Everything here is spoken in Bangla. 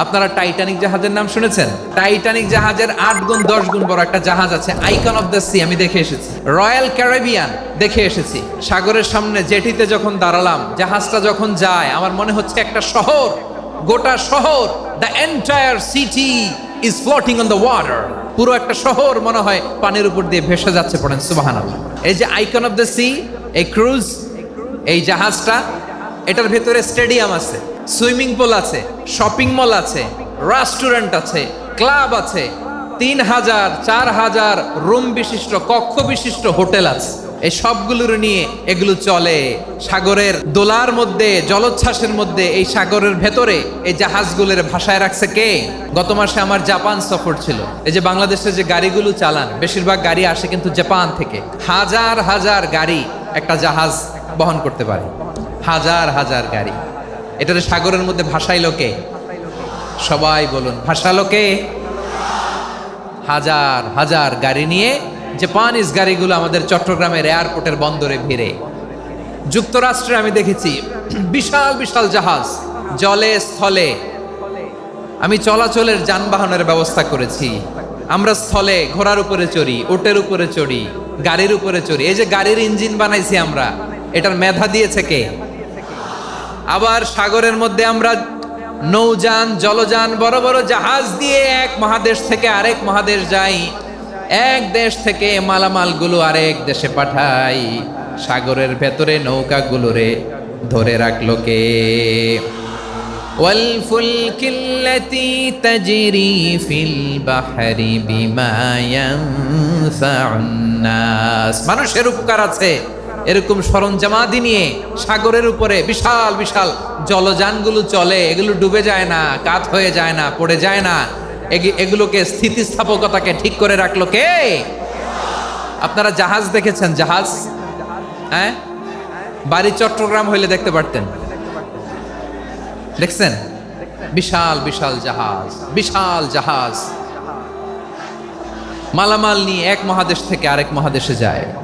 আপনারা টাইটানিক জাহাজের নাম শুনেছেন? টাইটানিক জাহাজের 8 গুণ 10 গুণ বড় একটা জাহাজ আছে, আইকন অফ দ্য সি, আমি দেখে এসেছি। রয়্যাল ক্যারিবিয়ান দেখে এসেছি। সাগরের সামনে জেটিতে যখন দাঁড়ালাম, জাহাজটা যখন যায়, আমার মনে হচ্ছে একটা শহর, গোটা শহর, the entire city is floating on the water. পুরো একটা শহর মনে হয় পানির উপর দিয়ে ভেসে যাচ্ছে। পড়েন সুবহানাল্লাহ। এই যে আইকন অফ দ্য সি, এই ক্রুজ, এই জাহাজটা, এটার ভেতরে স্টেডিয়াম আছে, সুইমিং পুল আছে, শপিং মল আছে, রেস্টুরেন্ট আছে, ক্লাব আছে, 3000 4000 রুম বিশিষ্ট, কক্ষ বিশিষ্ট হোটেল আছে। এই সবগুলোর নিয়ে এগুলো চলে সাগরের দোলার মধ্যে, জলোচ্ছ্বাসের মধ্যে। এই সাগরের ভেতরে এই জাহাজগুলোর ভাষায় রাখছে কে? গত মাসে আমার জাপান সফর ছিল। এই যে বাংলাদেশে যে গাড়িগুলো চালান, বেশিরভাগ গাড়ি আসে কিন্তু জাপান থেকে। হাজার হাজার গাড়ি একটা জাহাজ বহন করতে পারে, হাজার হাজার গাড়ি। এটারে সাগরের মধ্যে ভাসাইলো কে? সবাই বলুন, ভাসালো কে? হাজার হাজার গাড়ি নিয়ে জাপানিজ গাড়িগুলো আমাদের চট্টগ্রামের এয়ারপোর্টের বন্দরে ভিড়ে। যুক্তরাষ্ট্রে আমি দেখেছি বিশাল বিশাল জাহাজ, জলে স্থলে। আমি চলাচলের যানবাহনের ব্যবস্থা করেছি। আমরা স্থলে ঘোড়ার উপরে চড়ি, উটের উপরে চড়ি, গাড়ির উপরে চড়ি। এই যে গাড়ির ইঞ্জিন বানাইছি আমরা, এটার মেধা দিয়েছে কে? আবার সাগরের মধ্যে আমরা নৌযান, জলযান, বড় বড় জাহাজ দিয়ে এক মহাদেশ থেকে আরেক মহাদেশ যাই, এক দেশ থেকে মালামালগুলো আরেক দেশে পাঠাই। সাগরের ভেতরে নৌকাগুলোরে ধরে রাখলো কে? ওয়াল ফুলকিল্লাতি তাজরি ফিল বাহরি বিমা ইয়ানফাউন নাস। মানুষের উপকার আছে এরকম সরঞ্জামাদি নিয়ে সাগরের উপরে বিশাল বিশাল জলযানগুলো চলে। এগুলো ডুবে যায় না, কাত হয়ে যায় না, পড়ে যায় না। এগুলোকে স্থিতিস্থাপকতাকে ঠিক করে রাখলো কে? আপনারা জাহাজ দেখেছেন? জাহাজ, হ্যাঁ, বাড়ি চট্টগ্রাম হইলে দেখতে পারতেন। দেখছেন? বিশাল বিশাল জাহাজ, বিশাল জাহাজ মালামাল নিয়ে এক মহাদেশ থেকে আরেক মহাদেশে যায়।